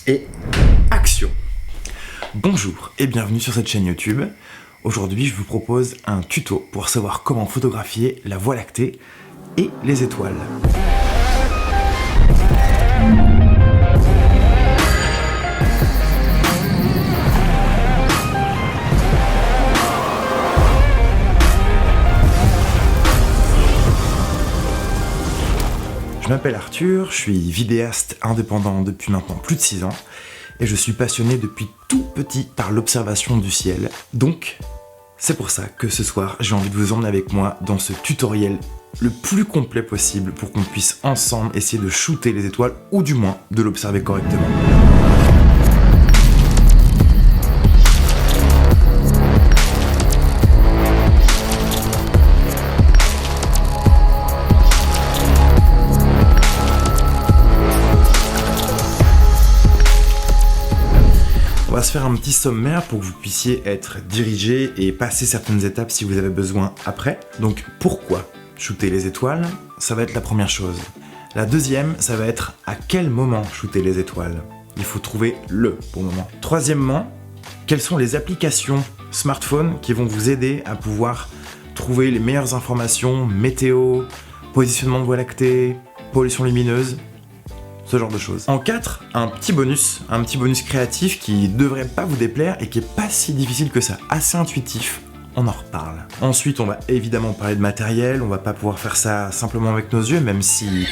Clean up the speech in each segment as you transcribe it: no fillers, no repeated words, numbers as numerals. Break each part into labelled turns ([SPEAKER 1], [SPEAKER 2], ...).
[SPEAKER 1] Et action! Bonjour et bienvenue sur cette chaîne YouTube. Aujourd'hui, je vous propose un tuto pour savoir comment photographier la Voie lactée et les étoiles. Je m'appelle Arthur, je suis vidéaste indépendant depuis maintenant plus de 6 ans et je suis passionné depuis tout petit par l'observation du ciel. Donc, c'est pour ça que ce soir, j'ai envie de vous emmener avec moi dans ce tutoriel le plus complet possible pour qu'on puisse ensemble essayer de shooter les étoiles ou du moins de l'observer correctement. On va se faire un petit sommaire pour que vous puissiez être dirigé et passer certaines étapes si vous avez besoin après. Donc pourquoi shooter les étoiles? Ça va être la première chose. La deuxième, ça va être à quel moment shooter les étoiles? Il faut trouver le bon moment. Troisièmement, quelles sont les applications smartphone qui vont vous aider à pouvoir trouver les meilleures informations, météo, positionnement de Voie lactée, pollution lumineuse, ce genre de choses. En 4, un petit bonus créatif qui devrait pas vous déplaire et qui est pas si difficile que ça, assez intuitif, on en reparle. Ensuite, on va évidemment parler de matériel, on va pas pouvoir faire ça simplement avec nos yeux, même si...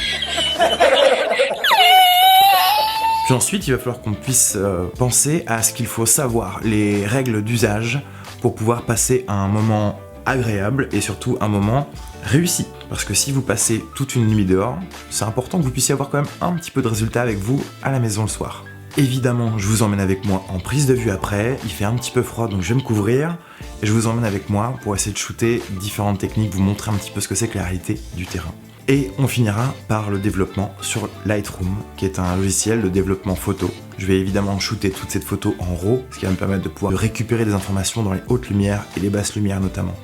[SPEAKER 1] Puis ensuite, il va falloir qu'on puisse penser à ce qu'il faut savoir, les règles d'usage pour pouvoir passer un moment agréable et surtout un moment réussi. Parce que si vous passez toute une nuit dehors, c'est important que vous puissiez avoir quand même un petit peu de résultat avec vous à la maison le soir. Évidemment, je vous emmène avec moi en prise de vue après, il fait un petit peu froid donc je vais me couvrir et je vous emmène avec moi pour essayer de shooter différentes techniques, vous montrer un petit peu ce que c'est que la réalité du terrain. Et on finira par le développement sur Lightroom, qui est un logiciel de développement photo. Je vais évidemment shooter toute cette photo en RAW, ce qui va me permettre de pouvoir récupérer des informations dans les hautes lumières et les basses lumières notamment.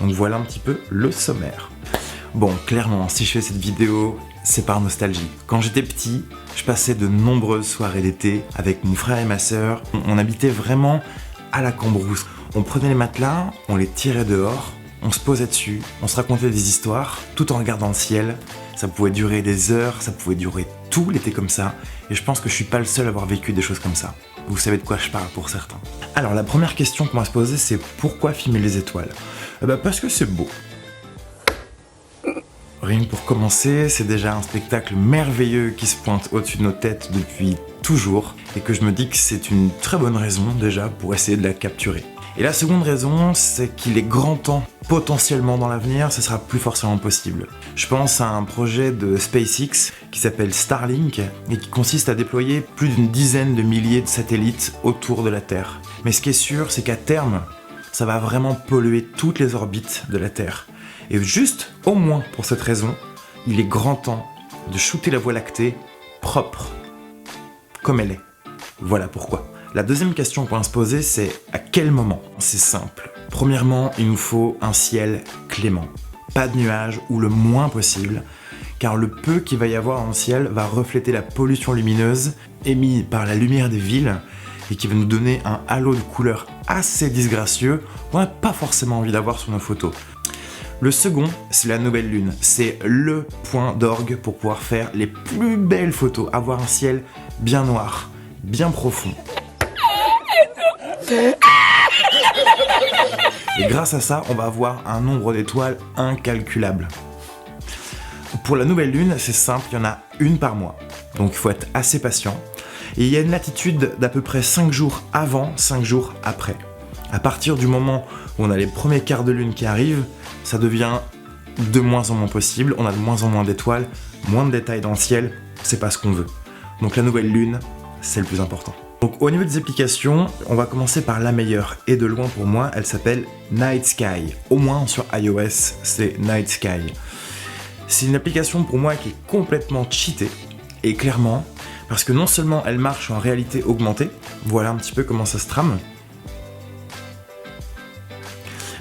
[SPEAKER 1] Donc voilà un petit peu le sommaire. Bon, clairement, si je fais cette vidéo, c'est par nostalgie. Quand j'étais petit, je passais de nombreuses soirées d'été avec mon frère et ma sœur. On habitait vraiment à la Cambrousse. On prenait les matelas, on les tirait dehors, on se posait dessus, on se racontait des histoires, tout en regardant le ciel. Ça pouvait durer des heures, ça pouvait durer tout l'été comme ça. Et je pense que je suis pas le seul à avoir vécu des choses comme ça. Vous savez de quoi je parle pour certains. Alors la première question qu'on va se poser, c'est pourquoi filmer les étoiles? Parce que c'est beau. Rien que pour commencer, c'est déjà un spectacle merveilleux qui se pointe au-dessus de nos têtes depuis toujours et que je me dis que c'est une très bonne raison déjà pour essayer de la capturer. Et la seconde raison, c'est qu'il est grand temps, potentiellement dans l'avenir, ce sera plus forcément possible. Je pense à un projet de SpaceX qui s'appelle Starlink et qui consiste à déployer plus d'une dizaine de milliers de satellites autour de la Terre. Mais ce qui est sûr, c'est qu'à terme, ça va vraiment polluer toutes les orbites de la Terre. Et juste, au moins pour cette raison, il est grand temps de shooter la Voie lactée propre, comme elle est. Voilà pourquoi. La deuxième question qu'on va se poser, c'est à quel moment? C'est simple. Premièrement, il nous faut un ciel clément. Pas de nuages ou le moins possible, car le peu qu'il va y avoir dans le ciel va refléter la pollution lumineuse émise par la lumière des villes et qui va nous donner un halo de couleurs assez disgracieux qu'on n'a pas forcément envie d'avoir sur nos photos. Le second, c'est la nouvelle lune. C'est le point d'orgue pour pouvoir faire les plus belles photos, avoir un ciel bien noir, bien profond. Et grâce à ça, on va avoir un nombre d'étoiles incalculable. Pour la nouvelle lune, c'est simple, il y en a une par mois. Donc il faut être assez patient. Et il y a une latitude d'à peu près 5 jours avant, 5 jours après. À partir du moment où on a les premiers quarts de lune qui arrivent, ça devient de moins en moins possible, on a de moins en moins d'étoiles, moins de détails dans le ciel, c'est pas ce qu'on veut. Donc la nouvelle lune, c'est le plus important. Donc au niveau des applications, on va commencer par la meilleure, et de loin pour moi, elle s'appelle Night Sky. Au moins sur iOS, c'est Night Sky. C'est une application pour moi qui est complètement cheatée, et clairement, parce que non seulement elle marche en réalité augmentée, voilà un petit peu comment ça se trame,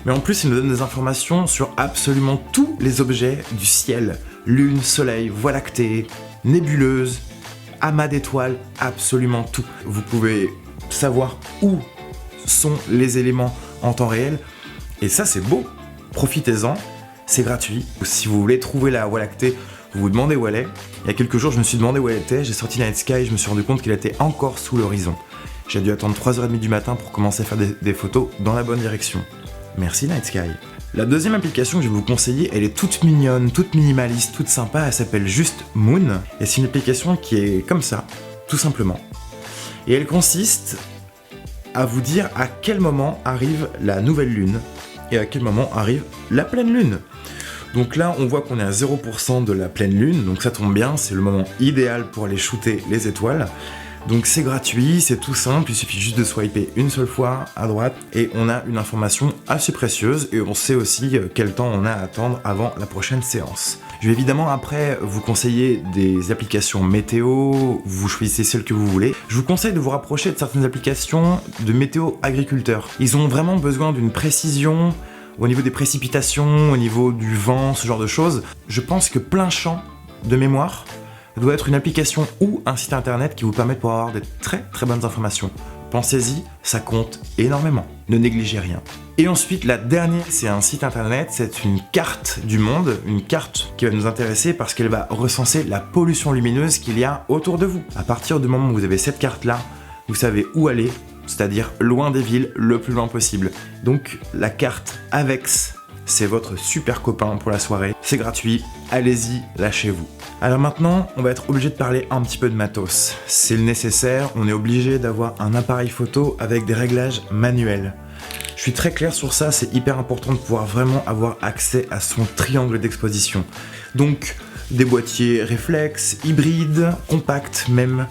[SPEAKER 1] mais en plus il nous donne des informations sur absolument tous les objets du ciel, lune, soleil, voie lactée, nébuleuse, amas d'étoiles, absolument tout. Vous pouvez savoir où sont les éléments en temps réel, et ça c'est beau, profitez-en, c'est gratuit. Si vous voulez trouver la Voie lactée, vous vous demandez où elle est. Il y a quelques jours je me suis demandé où elle était, j'ai sorti Night Sky et je me suis rendu compte qu'elle était encore sous l'horizon. J'ai dû attendre 3h30 du matin pour commencer à faire des photos dans la bonne direction. Merci Night Sky. La deuxième application que je vais vous conseiller, elle est toute mignonne, toute minimaliste, toute sympa, elle s'appelle juste Moon, et c'est une application qui est comme ça, tout simplement. Et elle consiste à vous dire à quel moment arrive la nouvelle lune, et à quel moment arrive la pleine lune. Donc là, on voit qu'on est à 0% de la pleine lune, donc ça tombe bien, c'est le moment idéal pour aller shooter les étoiles. Donc c'est gratuit, c'est tout simple, il suffit juste de swiper une seule fois à droite et on a une information assez précieuse et on sait aussi quel temps on a à attendre avant la prochaine séance. Je vais évidemment après vous conseiller des applications météo, vous choisissez celle que vous voulez. Je vous conseille de vous rapprocher de certaines applications de météo agriculteurs. Ils ont vraiment besoin d'une précision au niveau des précipitations, au niveau du vent, ce genre de choses. Je pense que plein champ de mémoire doit être une application ou un site internet qui vous permet de pouvoir avoir des très très bonnes informations. Pensez-y, ça compte énormément. Ne négligez rien. Et ensuite, la dernière, c'est un site internet, c'est une carte du monde, une carte qui va nous intéresser parce qu'elle va recenser la pollution lumineuse qu'il y a autour de vous. À partir du moment où vous avez cette carte-là, vous savez où aller, c'est-à-dire loin des villes, le plus loin possible. Donc la carte Avex, c'est votre super copain pour la soirée. C'est gratuit, allez-y, lâchez-vous. Alors maintenant, on va être obligé de parler un petit peu de matos. C'est le nécessaire, on est obligé d'avoir un appareil photo avec des réglages manuels. Je suis très clair sur ça, c'est hyper important de pouvoir vraiment avoir accès à son triangle d'exposition. Donc des boîtiers réflexes, hybrides, compacts même,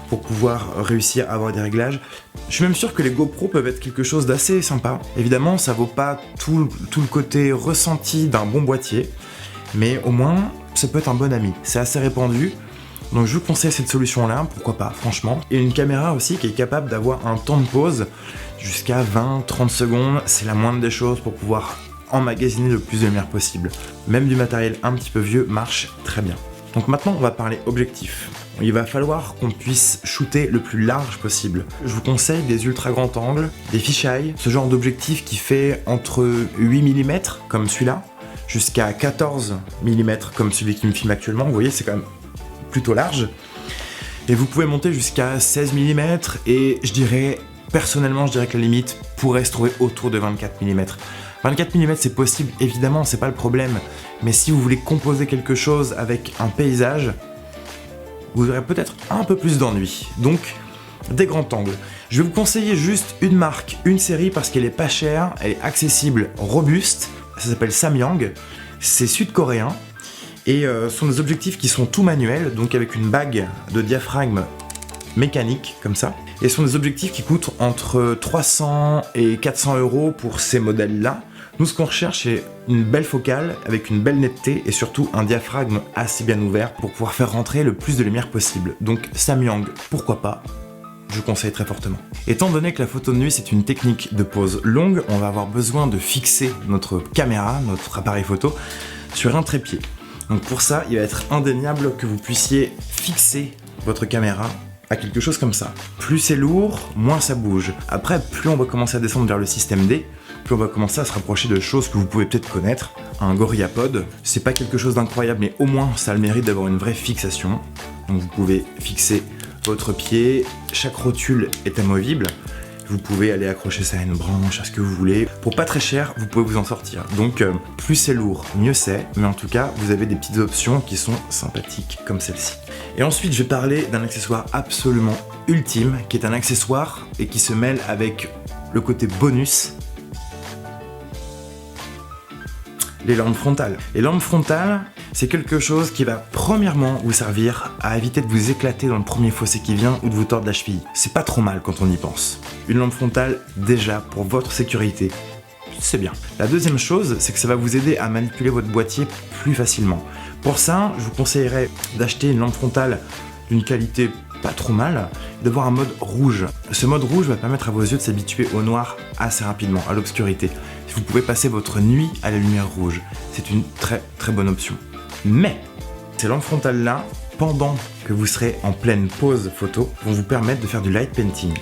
[SPEAKER 1] pour pouvoir réussir à avoir des réglages. Je suis même sûr que les GoPro peuvent être quelque chose d'assez sympa. Évidemment, ça vaut pas tout le côté ressenti d'un bon boîtier, mais au moins, ça peut être un bon ami. C'est assez répandu, donc je vous conseille cette solution-là, pourquoi pas, franchement. Et une caméra aussi qui est capable d'avoir un temps de pause jusqu'à 20-30 secondes, c'est la moindre des choses pour pouvoir emmagasiner le plus de lumière possible. Même du matériel un petit peu vieux marche très bien. Donc maintenant, on va parler objectif. Il va falloir qu'on puisse shooter le plus large possible. Je vous conseille des ultra grands angles, des fisheye, ce genre d'objectif qui fait entre 8 mm comme celui-là, jusqu'à 14 mm comme celui qui me filme actuellement. Vous voyez, c'est quand même plutôt large. Et vous pouvez monter jusqu'à 16 mm et personnellement, je dirais que la limite pourrait se trouver autour de 24 mm. 24 mm c'est possible, évidemment, c'est pas le problème. Mais si vous voulez composer quelque chose avec un paysage, vous aurez peut-être un peu plus d'ennui. Donc, des grands angles. Je vais vous conseiller juste une marque, une série parce qu'elle est pas chère, elle est accessible, robuste. Ça s'appelle Samyang. C'est sud-coréen et ce sont des objectifs qui sont tout manuels, donc avec une bague de diaphragme mécanique comme ça. Et ce sont des objectifs qui coûtent entre 300 et 400 € pour ces modèles-là. Nous, ce qu'on recherche, c'est une belle focale avec une belle netteté et surtout un diaphragme assez bien ouvert pour pouvoir faire rentrer le plus de lumière possible. Donc Samyang, pourquoi pas, je conseille très fortement. Étant donné que la photo de nuit, c'est une technique de pose longue, on va avoir besoin de fixer notre caméra, notre appareil photo, sur un trépied. Donc pour ça, il va être indéniable que vous puissiez fixer votre caméra à quelque chose comme ça. Plus c'est lourd, moins ça bouge. Après, plus on va commencer à descendre vers le système D, plus on va commencer à se rapprocher de choses que vous pouvez peut-être connaître. Un GorillaPod, c'est pas quelque chose d'incroyable, mais au moins ça a le mérite d'avoir une vraie fixation. Donc vous pouvez fixer votre pied, chaque rotule est amovible. Vous pouvez aller accrocher ça à une branche, à ce que vous voulez. Pour pas très cher, vous pouvez vous en sortir. Donc plus c'est lourd, mieux c'est. Mais en tout cas, vous avez des petites options qui sont sympathiques, comme celle-ci. Et ensuite, je vais parler d'un accessoire absolument ultime, qui est un accessoire et qui se mêle avec le côté bonus. Les lampes frontales. Les lampes frontales, c'est quelque chose qui va premièrement vous servir à éviter de vous éclater dans le premier fossé qui vient ou de vous tordre la cheville. C'est pas trop mal quand on y pense. Une lampe frontale, déjà, pour votre sécurité, c'est bien. La deuxième chose, c'est que ça va vous aider à manipuler votre boîtier plus facilement. Pour ça, je vous conseillerais d'acheter une lampe frontale d'une qualité pas trop mal, d'avoir un mode rouge. Ce mode rouge va permettre à vos yeux de s'habituer au noir assez rapidement, à l'obscurité. Vous pouvez passer votre nuit à la lumière rouge. C'est une très très bonne option. Mais ces lampes frontales là, pendant que vous serez en pleine pause photo vont vous permettre de faire du light painting.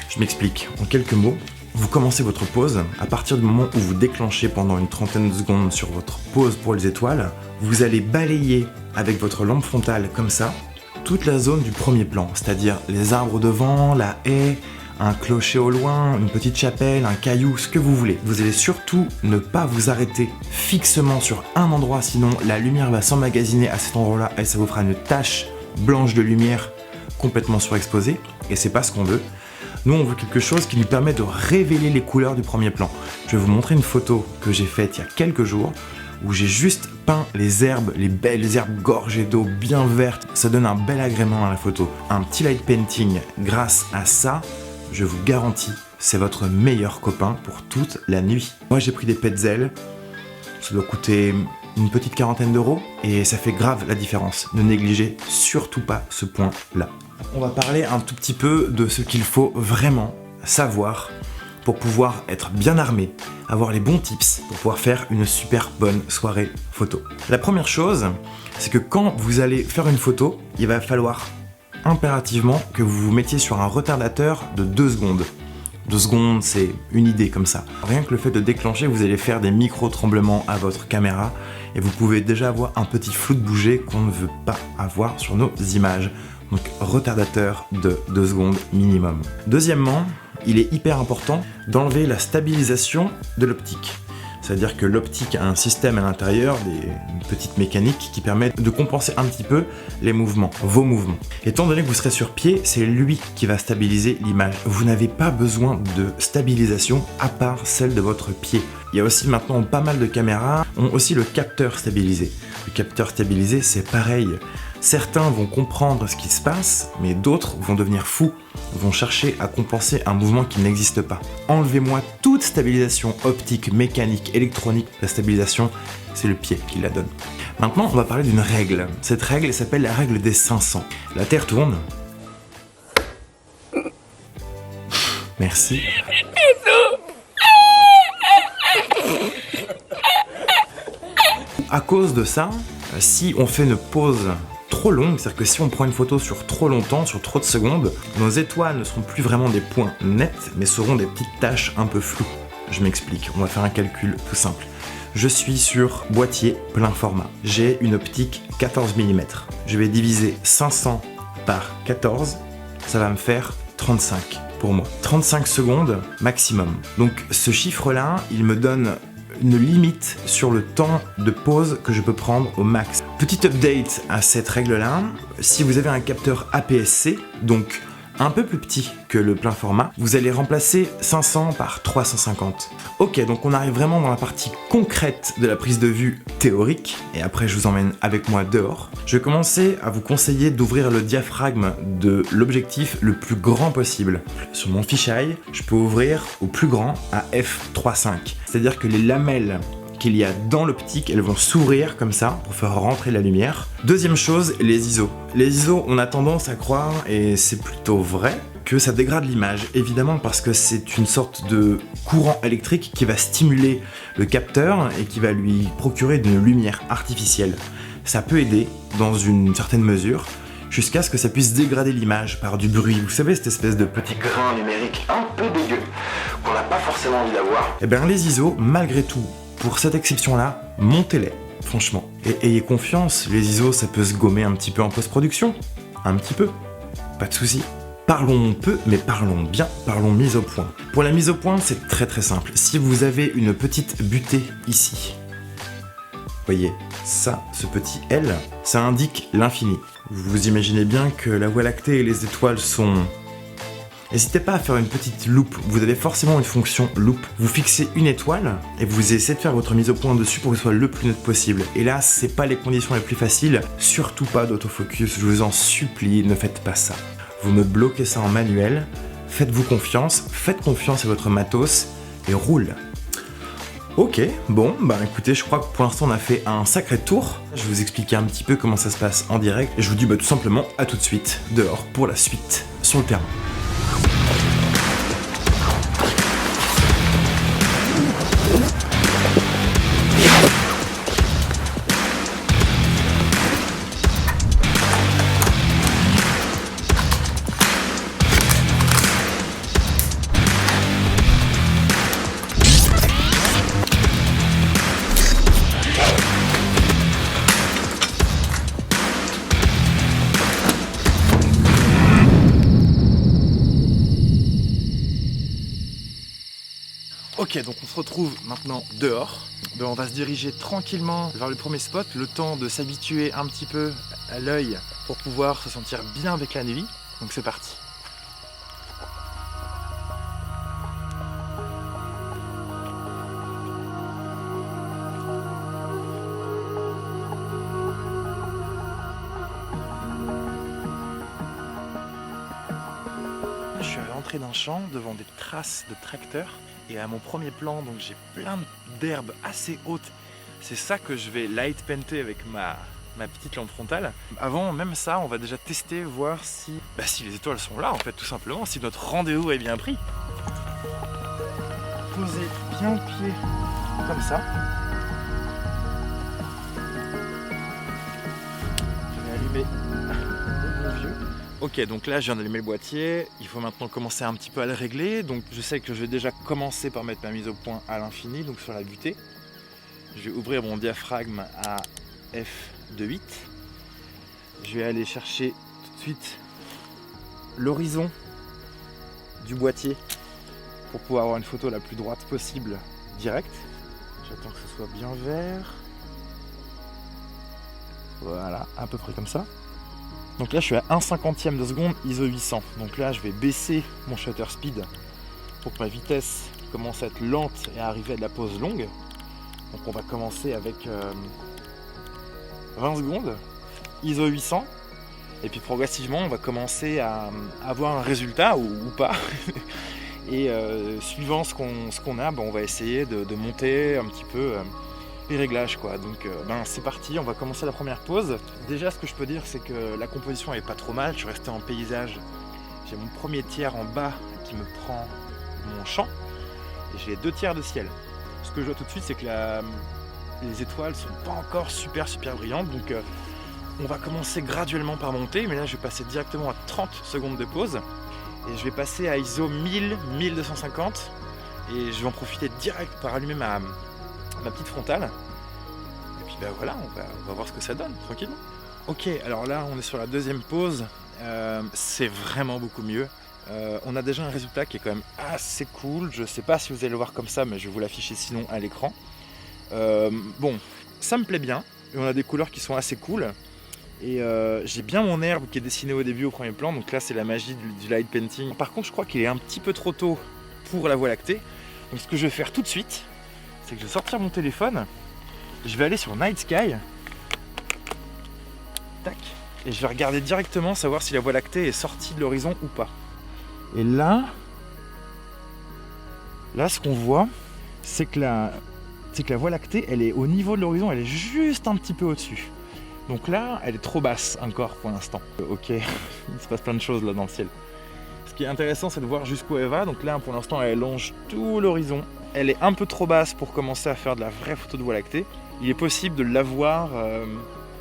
[SPEAKER 1] Je m'explique, en quelques mots, vous commencez votre pause, à partir du moment où vous déclenchez pendant une trentaine de secondes sur votre pause pour les étoiles, vous allez balayer avec votre lampe frontale comme ça, toute la zone du premier plan, c'est-à-dire les arbres devant, la haie, un clocher au loin, une petite chapelle, un caillou, ce que vous voulez. Vous allez surtout ne pas vous arrêter fixement sur un endroit, sinon la lumière va s'emmagasiner à cet endroit-là et ça vous fera une tache blanche de lumière complètement surexposée, et c'est pas ce qu'on veut. Nous, on veut quelque chose qui nous permet de révéler les couleurs du premier plan. Je vais vous montrer une photo que j'ai faite il y a quelques jours, où j'ai juste peint les herbes, les belles herbes gorgées d'eau bien vertes. Ça donne un bel agrément à la photo. Un petit light painting, grâce à ça, je vous garantis, c'est votre meilleur copain pour toute la nuit. Moi, j'ai pris des Petzl, ça doit coûter une petite quarantaine d'euros, et ça fait grave la différence. Ne négligez surtout pas ce point-là. On va parler un tout petit peu de ce qu'il faut vraiment savoir pour pouvoir être bien armé, avoir les bons tips pour pouvoir faire une super bonne soirée photo. La première chose, c'est que quand vous allez faire une photo, il va falloir impérativement que vous vous mettiez sur un retardateur de 2 secondes. 2 secondes, c'est une idée comme ça. Rien que le fait de déclencher, vous allez faire des micro-tremblements à votre caméra et vous pouvez déjà avoir un petit flou de bouger qu'on ne veut pas avoir sur nos images. Donc retardateur de 2 secondes minimum. Deuxièmement, il est hyper important d'enlever la stabilisation de l'optique. C'est-à-dire que l'optique a un système à l'intérieur, une petite mécanique qui permet de compenser un petit peu les mouvements, vos mouvements. Étant donné que vous serez sur pied, c'est lui qui va stabiliser l'image. Vous n'avez pas besoin de stabilisation à part celle de votre pied. Il y a aussi maintenant pas mal de caméras ont aussi le capteur stabilisé. Le capteur stabilisé, c'est pareil. Certains vont comprendre ce qui se passe, mais d'autres vont devenir fous, vont chercher à compenser un mouvement qui n'existe pas. Enlevez-moi toute stabilisation optique, mécanique, électronique. La stabilisation, c'est le pied qui la donne. Maintenant, on va parler d'une règle. Cette règle elle s'appelle la règle des 500. La Terre tourne. Merci. À cause de ça, si on fait une pause trop longue, c'est-à-dire que si on prend une photo sur trop longtemps, sur trop de secondes, nos étoiles ne seront plus vraiment des points nets, mais seront des petites taches un peu floues. Je m'explique, on va faire un calcul tout simple. Je suis sur boîtier plein format. J'ai une optique 14 mm. Je vais diviser 500 par 14, ça va me faire 35 pour moi. 35 secondes maximum. Donc ce chiffre-là, il me donne une limite sur le temps de pause que je peux prendre au max. Petit update à cette règle-là, si vous avez un capteur APS-C, donc un peu plus petit que le plein format, vous allez remplacer 500 par 350. Ok, donc on arrive vraiment dans la partie concrète de la prise de vue théorique, et après je vous emmène avec moi dehors. Je vais commencer à vous conseiller d'ouvrir le diaphragme de l'objectif le plus grand possible. Sur mon fisheye, je peux ouvrir au plus grand à f3.5, c'est-à-dire que les lamelles qu'il y a dans l'optique, elles vont s'ouvrir comme ça pour faire rentrer la lumière. Deuxième chose, les ISO. Les ISO, on a tendance à croire, et c'est plutôt vrai, que ça dégrade l'image, évidemment parce que c'est une sorte de courant électrique qui va stimuler le capteur et qui va lui procurer une lumière artificielle. Ça peut aider dans une certaine mesure, jusqu'à ce que ça puisse dégrader l'image par du bruit. Vous savez, cette espèce de petit grain numérique un peu dégueu, qu'on n'a pas forcément envie d'avoir. Et bien les ISO, malgré tout, pour cette exception-là, montez-les, franchement. Et ayez confiance, les ISO, ça peut se gommer un petit peu en post-production. Un petit peu. Pas de souci. Parlons peu, mais parlons bien, parlons mise au point. Pour la mise au point, c'est très très simple. Si vous avez une petite butée ici, voyez, ça, ce petit L, ça indique l'infini. Vous imaginez bien que la Voie lactée et les étoiles sont... N'hésitez pas à faire une petite loupe, vous avez forcément une fonction loupe. Vous fixez une étoile et vous essayez de faire votre mise au point dessus pour que ce soit le plus net possible. Et là, c'est pas les conditions les plus faciles, surtout pas d'autofocus, je vous en supplie, ne faites pas ça. Vous me bloquez ça en manuel, faites-vous confiance, faites confiance à votre matos et roule. Ok, bon, bah écoutez, je crois que pour l'instant on a fait un sacré tour. Je vais vous expliquer un petit peu comment ça se passe en direct et je vous dis tout simplement à tout de suite dehors pour la suite sur le terrain. Ok, donc on se retrouve maintenant dehors. Ben, on va se diriger tranquillement vers le premier spot, le temps de s'habituer un petit peu à l'œil pour pouvoir se sentir bien avec la nuit. Donc c'est parti. Je suis à l'entrée d'un champ devant des traces de tracteurs et à mon premier plan, donc j'ai plein d'herbes assez hautes. C'est ça que je vais light painter avec ma petite lampe frontale. Avant même ça, on va déjà tester, voir si les étoiles sont là en fait, tout simplement, si notre rendez-vous est bien pris. Poser bien le pied comme ça. Je vais allumer le bon vieux. Ok, donc là je viens d'allumer le boîtier, il faut maintenant commencer un petit peu à le régler. Donc je sais que je vais déjà commencer par mettre ma mise au point à l'infini, donc sur la butée. Je vais ouvrir mon diaphragme à f2.8. Je vais aller chercher tout de suite l'horizon du boîtier pour pouvoir avoir une photo la plus droite possible, directe. J'attends que ce soit bien vert. Voilà, à peu près comme ça. Donc là je suis à 1/50 de seconde ISO 800. Donc là je vais baisser mon shutter speed pour que ma vitesse commence à être lente et à arriver à de la pause longue. Donc on va commencer avec 20 secondes, ISO 800. Et puis progressivement on va commencer à avoir un résultat ou pas. Et suivant ce qu'on a, on va essayer de monter un petit peu les réglages quoi. Donc c'est parti, on va commencer la première pause. Déjà ce que je peux dire c'est que la composition est pas trop mal, je suis resté en paysage. J'ai mon premier tiers en bas qui me prend mon champ et j'ai les 2 tiers de ciel. Ce que je vois tout de suite c'est que les étoiles sont pas encore super brillantes, donc on va commencer graduellement par monter, mais là je vais passer directement à 30 secondes de pause et je vais passer à ISO 1000-1250 et je vais en profiter direct par allumer ma petite frontale. Et puis voilà, on va voir ce que ça donne, tranquillement. Ok, alors là on est sur la deuxième pause, c'est vraiment beaucoup mieux. On a déjà un résultat qui est quand même assez cool. Je sais pas si vous allez le voir comme ça, mais je vais vous l'afficher sinon à l'écran. Bon, ça me plaît bien, et on a des couleurs qui sont assez cool. Et j'ai bien mon herbe qui est dessinée au début au premier plan, donc là c'est la magie du light painting. Par contre je crois qu'il est un petit peu trop tôt pour la Voie lactée. Donc ce que je vais faire tout de suite, c'est que je vais sortir mon téléphone, je vais aller sur Night Sky, tac, et je vais regarder directement, savoir si la Voie lactée est sortie de l'horizon ou pas. Et là ce qu'on voit, c'est que la Voie lactée, elle est au niveau de l'horizon, elle est juste un petit peu au-dessus. Donc là, elle est trop basse encore pour l'instant. Ok, il se passe plein de choses là dans le ciel. Ce qui est intéressant, c'est de voir jusqu'où elle va. Donc là, pour l'instant, elle longe tout l'horizon. Elle est un peu trop basse pour commencer à faire de la vraie photo de Voie lactée. Il est possible de l'avoir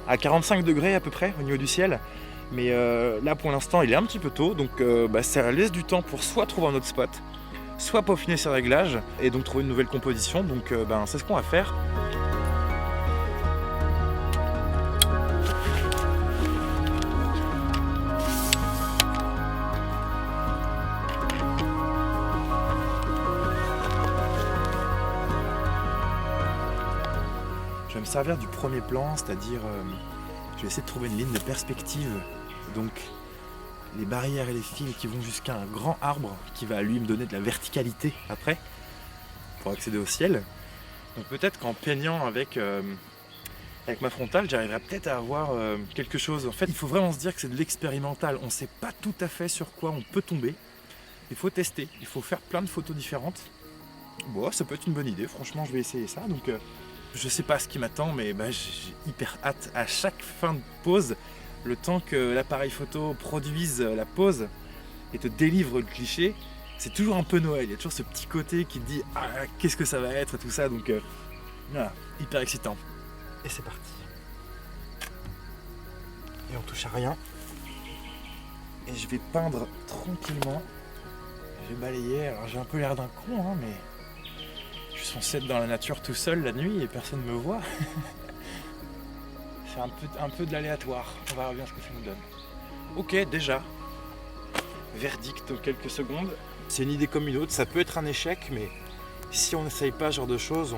[SPEAKER 1] à 45 degrés à peu près au niveau du ciel. Mais là, pour l'instant, il est un petit peu tôt. Donc ça laisse du temps pour soit trouver un autre spot, soit peaufiner ses réglages et donc trouver une nouvelle composition. Donc c'est ce qu'on va faire. Je vais me servir du premier plan, c'est-à-dire je vais essayer de trouver une ligne de perspective, donc les barrières et les fils qui vont jusqu'à un grand arbre qui va lui me donner de la verticalité après pour accéder au ciel. Donc peut-être qu'en peignant avec ma frontale, j'arriverai peut-être à avoir quelque chose. En fait, il faut vraiment se dire que c'est de l'expérimental. On ne sait pas tout à fait sur quoi on peut tomber. Il faut tester, il faut faire plein de photos différentes. Bon, ça peut être une bonne idée, franchement je vais essayer ça. Donc je sais pas ce qui m'attend, mais j'ai hyper hâte à chaque fin de pause, le temps que l'appareil photo produise la pause et te délivre le cliché. C'est toujours un peu Noël, il y a toujours ce petit côté qui te dit « Ah, qu'est-ce que ça va être ?» et tout ça, donc voilà, hyper excitant. Et c'est parti. Et on touche à rien. Et je vais peindre tranquillement. Je vais balayer, alors j'ai un peu l'air d'un con, hein, mais je suis censé être dans la nature tout seul la nuit et personne ne me voit. C'est un peu de l'aléatoire, on verra bien ce que ça nous donne. Ok, déjà, verdict en quelques secondes. C'est une idée comme une autre, ça peut être un échec, mais si on n'essaye pas ce genre de choses,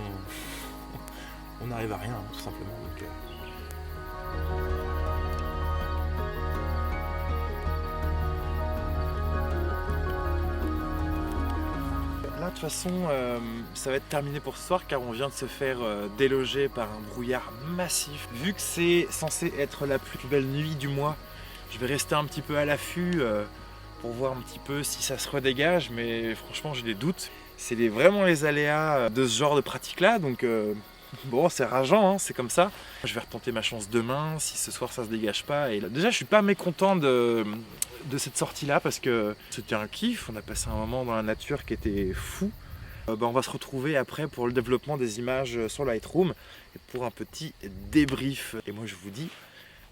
[SPEAKER 1] on n'arrive à rien, tout simplement. Donc, là, de toute façon, ça va être terminé pour ce soir car on vient de se faire déloger par un brouillard massif. Vu que c'est censé être la plus belle nuit du mois, je vais rester un petit peu à l'affût pour voir un petit peu si ça se redégage, mais franchement j'ai des doutes. C'est vraiment les aléas de ce genre de pratique-là, donc bon, c'est rageant, hein, c'est comme ça. Je vais retenter ma chance demain, si ce soir ça se dégage pas. Et là, déjà, je suis pas mécontent de cette sortie-là parce que c'était un kiff. On a passé un moment dans la nature qui était fou. On va se retrouver après pour le développement des images sur Lightroom et pour un petit débrief. Et moi, je vous dis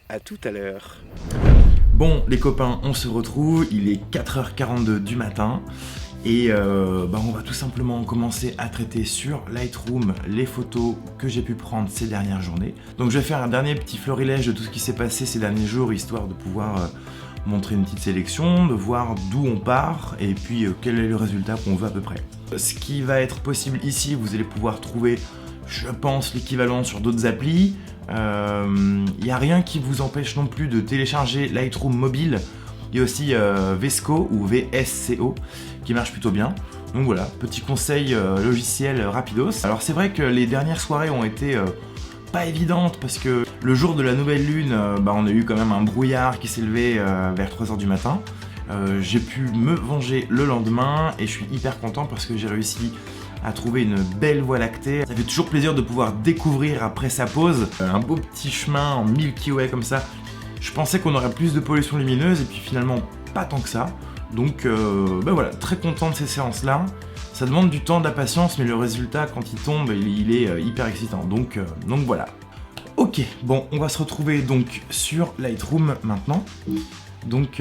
[SPEAKER 1] à tout à l'heure. Bon, les copains, on se retrouve. Il est 4h42 du matin. Et on va tout simplement commencer à traiter sur Lightroom les photos que j'ai pu prendre ces dernières journées. Donc je vais faire un dernier petit florilège de tout ce qui s'est passé ces derniers jours, histoire de pouvoir montrer une petite sélection, de voir d'où on part et puis quel est le résultat qu'on veut à peu près. Ce qui va être possible ici, vous allez pouvoir trouver, je pense, l'équivalent sur d'autres applis. Il n'y a rien qui vous empêche non plus de télécharger Lightroom mobile. Il y a aussi VSCO ou VSCO qui marche plutôt bien. Donc voilà, petit conseil logiciel rapidos. Alors c'est vrai que les dernières soirées ont été pas évidentes parce que le jour de la nouvelle lune, on a eu quand même un brouillard qui s'est levé vers 3h du matin. J'ai pu me venger le lendemain et je suis hyper content parce que j'ai réussi à trouver une belle voie lactée. Ça fait toujours plaisir de pouvoir découvrir après sa pause un beau petit chemin en Milky Way comme ça. Je pensais qu'on aurait plus de pollution lumineuse et puis finalement pas tant que ça. Donc voilà, très content de ces séances-là. Ça demande du temps, de la patience, mais le résultat quand il tombe, il est hyper excitant. Donc voilà. Ok, bon, on va se retrouver donc sur Lightroom maintenant. Donc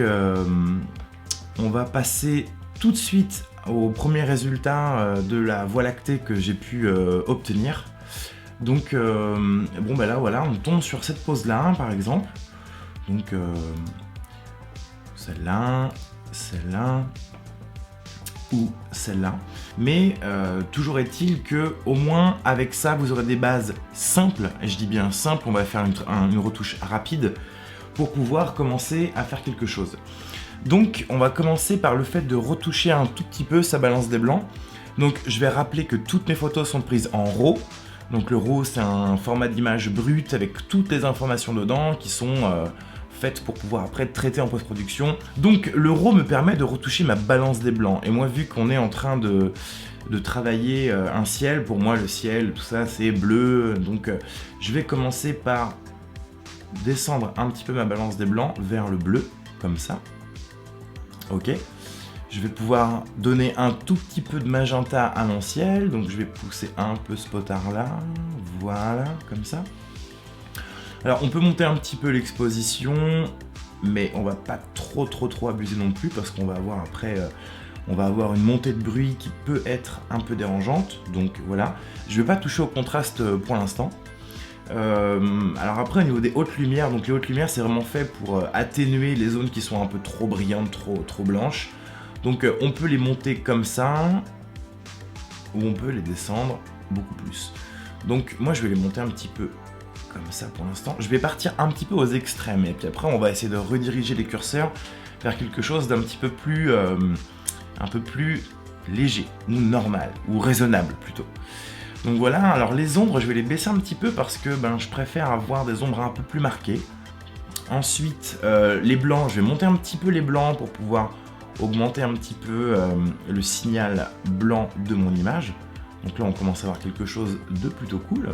[SPEAKER 1] on va passer tout de suite au premier résultat de la voie lactée que j'ai pu obtenir. Donc là voilà, on tombe sur cette pose-là par exemple. Donc celle-là ou celle-là. Mais toujours est-il que au moins avec ça vous aurez des bases simples, et je dis bien simples, on va faire une retouche rapide pour pouvoir commencer à faire quelque chose. Donc on va commencer par le fait de retoucher un tout petit peu sa balance des blancs. Donc je vais rappeler que toutes mes photos sont prises en RAW. Donc le RAW c'est un format d'image brut avec toutes les informations dedans qui sont faites pour pouvoir après traiter en post-production. Donc le RAW me permet de retoucher ma balance des blancs. Et moi vu qu'on est en train de travailler un ciel, pour moi le ciel, tout ça c'est bleu. Donc je vais commencer par descendre un petit peu ma balance des blancs vers le bleu, comme ça. Ok. Je vais pouvoir donner un tout petit peu de magenta à mon ciel, donc je vais pousser un peu ce potard là, voilà, comme ça. Alors on peut monter un petit peu l'exposition, mais on va pas trop abuser non plus, parce qu'on va avoir après, on va avoir une montée de bruit qui peut être un peu dérangeante, donc voilà. Je vais pas toucher au contraste pour l'instant. Alors après au niveau des hautes lumières, donc les hautes lumières c'est vraiment fait pour atténuer les zones qui sont un peu trop brillantes, trop blanches. Donc on peut les monter comme ça, ou on peut les descendre beaucoup plus. Donc moi je vais les monter un petit peu comme ça pour l'instant. Je vais partir un petit peu aux extrêmes, et puis après on va essayer de rediriger les curseurs vers quelque chose d'un petit peu plus, un peu plus léger, ou normal, ou raisonnable plutôt. Donc voilà, alors les ombres je vais les baisser un petit peu parce que je préfère avoir des ombres un peu plus marquées. Ensuite les blancs, je vais monter un petit peu les blancs pour pouvoir augmenter un petit peu le signal blanc de mon image. Donc là on commence à avoir quelque chose de plutôt cool.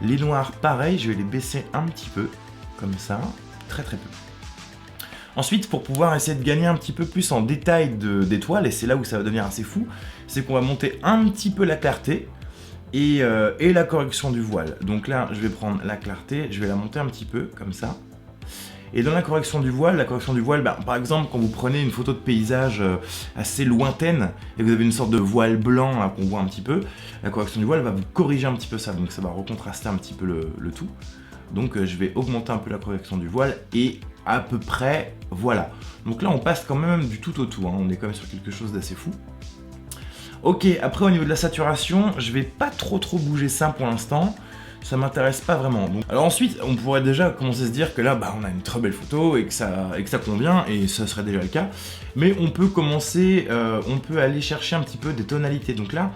[SPEAKER 1] Les noirs pareil, je vais les baisser un petit peu, comme ça, très peu. Ensuite pour pouvoir essayer de gagner un petit peu plus en détail d'étoiles, et c'est là où ça va devenir assez fou, c'est qu'on va monter un petit peu la clarté et la correction du voile. Donc là je vais prendre la clarté, je vais la monter un petit peu, comme ça. Et dans la correction du voile, par exemple quand vous prenez une photo de paysage assez lointaine et vous avez une sorte de voile blanc là qu'on voit un petit peu, la correction du voile va vous corriger un petit peu ça, donc ça va recontraster un petit peu le tout. Donc je vais augmenter un peu la correction du voile et à peu près, voilà. Donc là on passe quand même du tout au tout, hein. On est quand même sur quelque chose d'assez fou. Ok, après au niveau de la saturation, je vais pas trop bouger ça pour l'instant. Ça m'intéresse pas vraiment. Donc, alors ensuite, on pourrait déjà commencer à se dire que là, on a une très belle photo et que ça convient, et ça serait déjà le cas. Mais on peut commencer, on peut aller chercher un petit peu des tonalités. Donc là,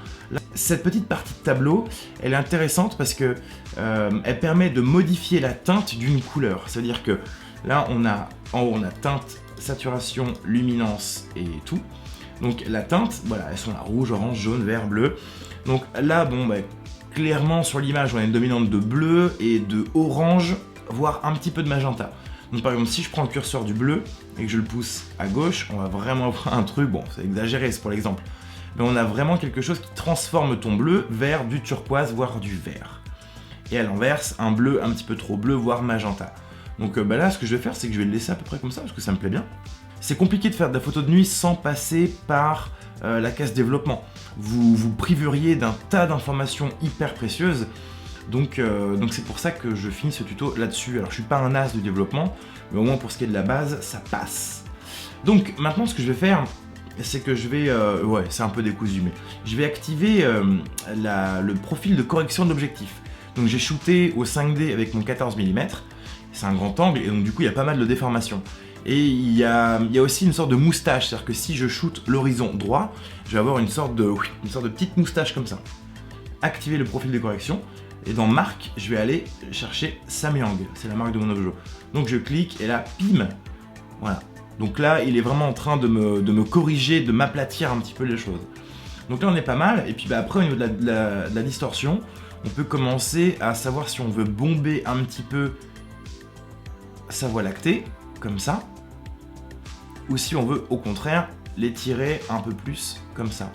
[SPEAKER 1] cette petite partie de tableau, elle est intéressante parce que elle permet de modifier la teinte d'une couleur. C'est-à-dire que là, en haut, on a teinte, saturation, luminance et tout. Donc la teinte, voilà, elles sont là, rouge, orange, jaune, vert, bleu. Donc là, clairement sur l'image, on a une dominante de bleu et de orange, voire un petit peu de magenta. Donc par exemple, si je prends le curseur du bleu et que je le pousse à gauche, on va vraiment avoir un truc, bon, c'est exagéré, c'est pour l'exemple, mais on a vraiment quelque chose qui transforme ton bleu vers du turquoise, voire du vert. Et à l'inverse, un bleu un petit peu trop bleu, voire magenta. Donc là, ce que je vais faire, c'est que je vais le laisser à peu près comme ça, parce que ça me plaît bien. C'est compliqué de faire de la photo de nuit sans passer par la case développement. Vous vous priveriez d'un tas d'informations hyper précieuses. Donc c'est pour ça que je finis ce tuto là-dessus. Alors je suis pas un as du développement, mais au moins pour ce qui est de la base, ça passe. Donc maintenant ce que je vais faire, c'est que je vais... ouais, c'est un peu décousu, mais je vais activer le profil de correction de l'objectif. Donc j'ai shooté au 5D avec mon 14 mm, c'est un grand angle, et donc du coup il y a pas mal de déformations. Et il y a aussi une sorte de moustache, c'est-à-dire que si je shoot l'horizon droit, je vais avoir une sorte de petite moustache comme ça. Activer le profil de correction, et dans marque, je vais aller chercher Samyang, c'est la marque de mon objet. Donc je clique, et là, pim, voilà. Donc là, il est vraiment en train de me corriger, de m'aplatir un petit peu les choses. Donc là, on est pas mal, et puis après, au niveau de la distorsion, on peut commencer à savoir si on veut bomber un petit peu sa voie lactée, comme ça, ou si on veut au contraire les tirer un peu plus comme ça.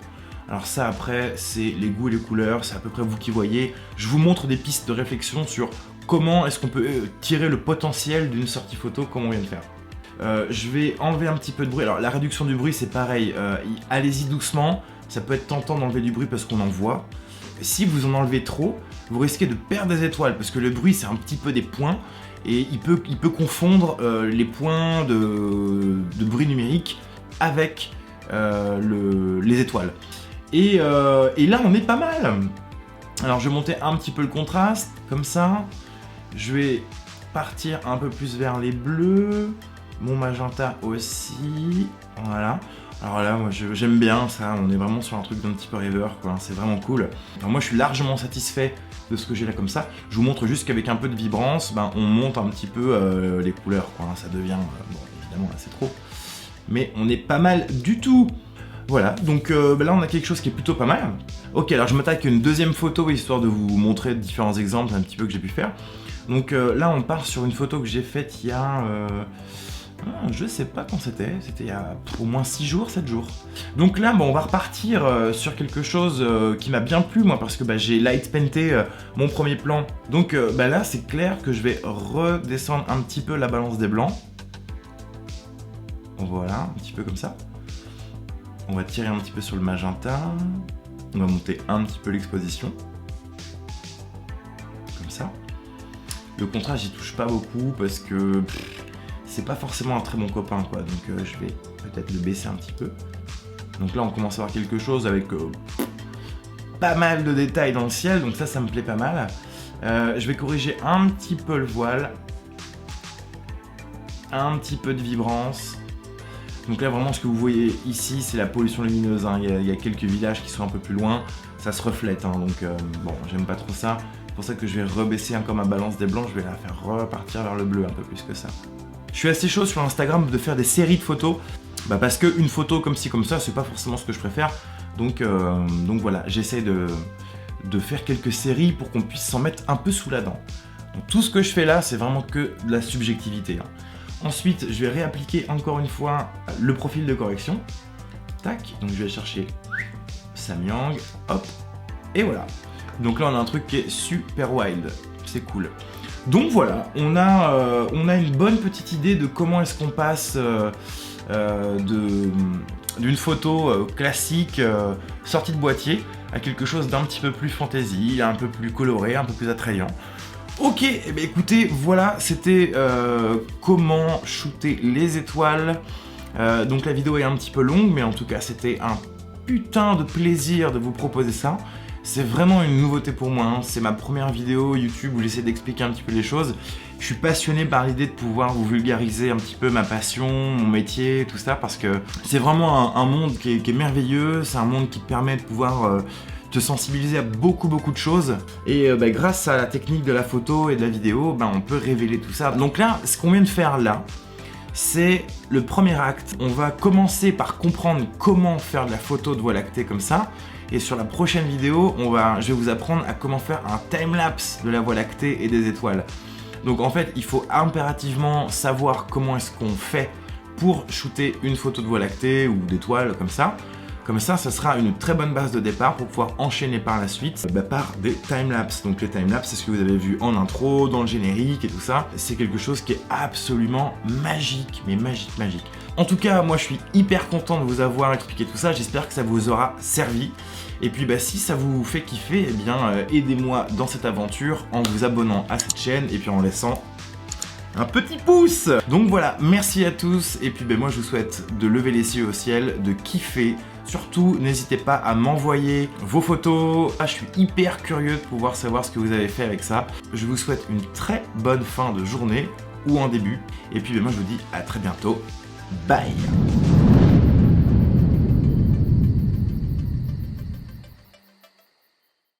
[SPEAKER 1] Alors ça après c'est les goûts et les couleurs, c'est à peu près vous qui voyez. Je vous montre des pistes de réflexion sur comment est-ce qu'on peut tirer le potentiel d'une sortie photo comme on vient de faire. Je vais enlever un petit peu de bruit. Alors la réduction du bruit c'est pareil, allez-y doucement, ça peut être tentant d'enlever du bruit parce qu'on en voit. Si vous en enlevez trop, vous risquez de perdre des étoiles parce que le bruit c'est un petit peu des points. Et il peut confondre les points de bruit numérique avec les étoiles. Et là, on est pas mal. Alors, je vais monter un petit peu le contraste, comme ça. Je vais partir un peu plus vers les bleus. Mon magenta aussi. Voilà. Alors là, moi, j'aime bien ça. On est vraiment sur un truc d'un petit peu rêveur, quoi. C'est vraiment cool. Alors moi, je suis largement satisfait de ce que j'ai là comme ça. Je vous montre juste qu'avec un peu de vibrance, on monte un petit peu les couleurs, quoi. Ça devient, bon, évidemment, là, c'est trop. Mais on est pas mal du tout. Voilà, donc là, on a quelque chose qui est plutôt pas mal. Ok, alors je m'attaque à une deuxième photo, histoire de vous montrer différents exemples un petit peu que j'ai pu faire. Donc là, on part sur une photo que j'ai faite il y a... je sais pas quand c'était il y a au moins 6 jours, 7 jours. Donc là, on va repartir sur quelque chose qui m'a bien plu, moi, parce que j'ai light painté mon premier plan. Donc là, c'est clair que je vais redescendre un petit peu la balance des blancs. Voilà, un petit peu comme ça. On va tirer un petit peu sur le magenta. On va monter un petit peu l'exposition. Comme ça. Le contraste, j'y touche pas beaucoup parce que... c'est pas forcément un très bon copain, quoi, donc je vais peut-être le baisser un petit peu. Donc là on commence à avoir quelque chose avec pas mal de détails dans le ciel, donc ça me plaît pas mal. Je vais corriger un petit peu le voile, un petit peu de vibrance. Donc là vraiment ce que vous voyez ici c'est la pollution lumineuse, hein. Il y a quelques villages qui sont un peu plus loin, ça se reflète, hein. Donc bon, j'aime pas trop ça. C'est pour ça que je vais rebaisser encore ma balance des blancs, je vais la faire repartir vers le bleu un peu plus que ça. Je suis assez chaud sur Instagram de faire des séries de photos, parce qu'une photo comme ci comme ça, c'est pas forcément ce que je préfère. Donc voilà, j'essaie de faire quelques séries pour qu'on puisse s'en mettre un peu sous la dent. Donc tout ce que je fais là, c'est vraiment que de la subjectivité, hein. Ensuite, je vais réappliquer encore une fois le profil de correction. Tac, donc je vais chercher Samyang, hop, et voilà. Donc là, on a un truc qui est super wild, c'est cool. Donc voilà, on a une bonne petite idée de comment est-ce qu'on passe d'une photo classique sortie de boîtier à quelque chose d'un petit peu plus fantasy, un peu plus coloré, un peu plus attrayant. Ok, eh bien écoutez, voilà, c'était comment shooter les étoiles. Donc la vidéo est un petit peu longue, mais en tout cas c'était un putain de plaisir de vous proposer ça. C'est vraiment une nouveauté pour moi, hein. C'est ma première vidéo YouTube où j'essaie d'expliquer un petit peu les choses. Je suis passionné par l'idée de pouvoir vous vulgariser un petit peu ma passion, mon métier, tout ça, parce que c'est vraiment un monde qui est merveilleux, c'est un monde qui te permet de pouvoir te sensibiliser à beaucoup de choses. Et grâce à la technique de la photo et de la vidéo, on peut révéler tout ça. Donc là, ce qu'on vient de faire là, c'est le premier acte. On va commencer par comprendre comment faire de la photo de Voie lactée comme ça. Et sur la prochaine vidéo, je vais vous apprendre à comment faire un time-lapse de la Voie lactée et des étoiles. Donc en fait, il faut impérativement savoir comment est-ce qu'on fait pour shooter une photo de Voie lactée ou d'étoiles comme ça. Comme ça, ça sera une très bonne base de départ pour pouvoir enchaîner par la suite par des timelapses. Donc les timelapses, c'est ce que vous avez vu en intro, dans le générique et tout ça. C'est quelque chose qui est absolument magique, mais magique. En tout cas, moi je suis hyper content de vous avoir expliqué tout ça. J'espère que ça vous aura servi. Et puis si ça vous fait kiffer, aidez-moi dans cette aventure en vous abonnant à cette chaîne et puis en laissant un petit pouce. Donc voilà, merci à tous. Et puis moi je vous souhaite de lever les yeux au ciel, de kiffer. Surtout, n'hésitez pas à m'envoyer vos photos. Je suis hyper curieux de pouvoir savoir ce que vous avez fait avec ça. Je vous souhaite une très bonne fin de journée ou en début. Et puis moi je vous dis à très bientôt. Bye.